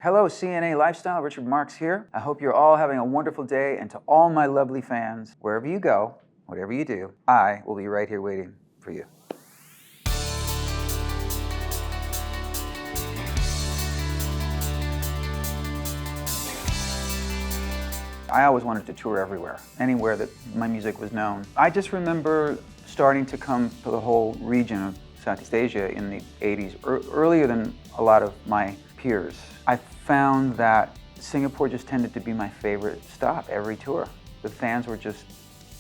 Hello, CNA Lifestyle, Richard Marx here. I hope you're all having a wonderful day, and to all my lovely fans, wherever you go, whatever you do, I will be right here waiting for you. I always wanted to tour everywhere, anywhere that my music was known. I just remember starting to come to the whole region of Southeast Asia in the 80s, earlier than a lot of my peers. I found that Singapore just tended to be my favorite stop every tour. The fans were just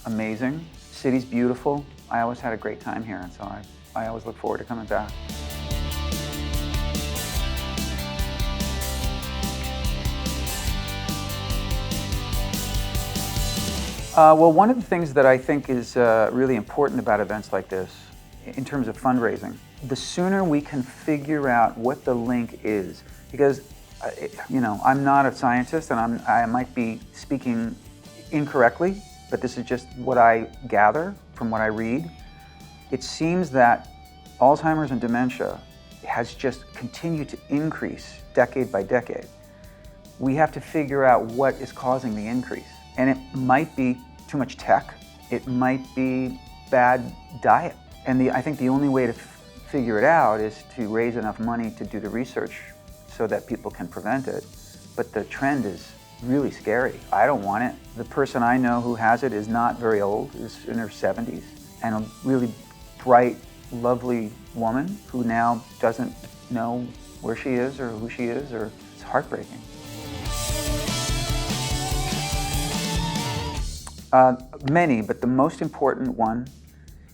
amazing. City's beautiful. I always had a great time here, and so I always look forward to coming back. Well, one of the things that I think is really important about events like this, in terms of fundraising, the sooner we can figure out what the link is, because I'm not a scientist and I might be speaking incorrectly, but this is just what I gather from what I read. It seems that Alzheimer's and dementia has just continued to increase decade by decade. We have to figure out what is causing the increase. And it might be too much tech, it might be bad diet. And I think the only way to figure it out is to raise enough money to do the research so that people can prevent it. But the trend is really scary. I don't want it. The person I know who has it is not very old, is in her 70s, and a really bright, lovely woman who now doesn't know where she is or who she is, or it's heartbreaking. Many, but the most important one,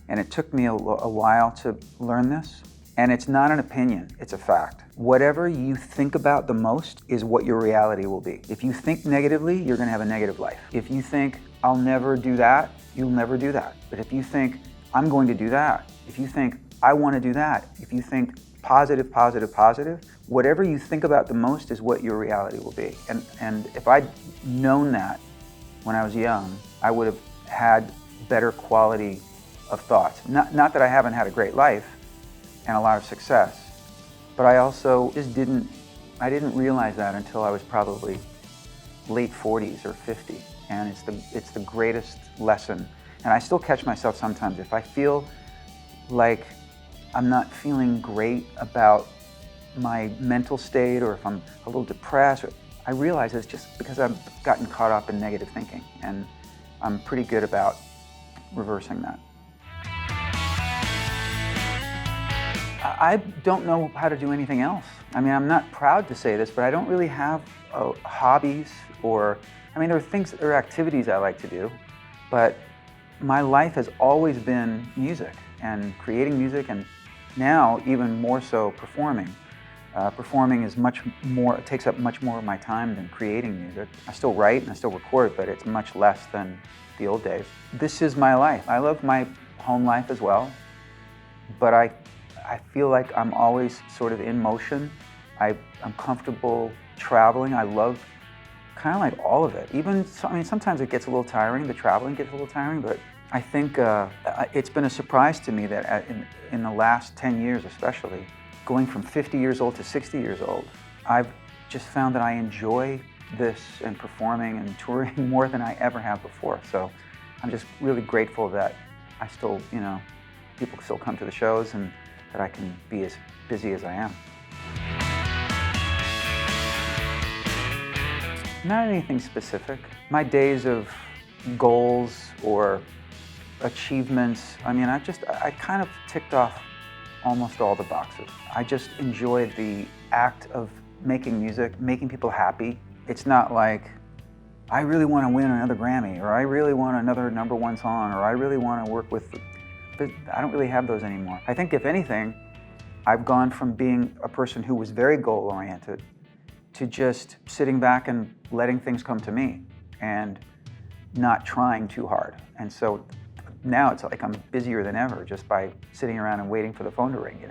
and it took me a while to learn this, and it's not an opinion, it's a fact. Whatever you think about the most is what your reality will be. If you think negatively, you're going to have a negative life. If you think, I'll never do that, you'll never do that. But if you think, I'm going to do that, if you think, I want to do that, if you think positive, positive, positive, whatever you think about the most is what your reality will be. And if I'd known that when I was young, I would have had better quality of thoughts. Not that I haven't had a great life and a lot of success, but I also just didn't realize that until I was probably late 40s or 50. And it's the greatest lesson. And I still catch myself sometimes. If I feel like I'm not feeling great about my mental state, or if I'm a little depressed, I realize it's just because I've gotten caught up in negative thinking. And I'm pretty good about reversing that. I don't know how to do anything else. I mean, I'm not proud to say this, but I don't really have hobbies there are activities I like to do, but my life has always been music and creating music, and now even more so performing. Performing is it takes up much more of my time than creating music. I still write and I still record, but it's much less than the old days. This is my life. I love my home life as well, but I feel like I'm always sort of in motion. I'm comfortable traveling. I love kind of like all of it. Sometimes it gets a little tiring, the traveling gets a little tiring, but I think it's been a surprise to me that in the last 10 years especially, going from 50 years old to 60 years old, I've just found that I enjoy this and performing and touring more than I ever have before. So I'm just really grateful that I still, people still come to the shows and that I can be as busy as I am. Not anything specific. My days of goals or achievements, I kind of ticked off almost all the boxes. I just enjoy the act of making music, making people happy. It's not like, I really want to win another Grammy, or I really want another #1 song, or I really want to work with, but I don't really have those anymore. I think if anything, I've gone from being a person who was very goal-oriented to just sitting back and letting things come to me and not trying too hard. And so now it's like I'm busier than ever just by sitting around and waiting for the phone to ring,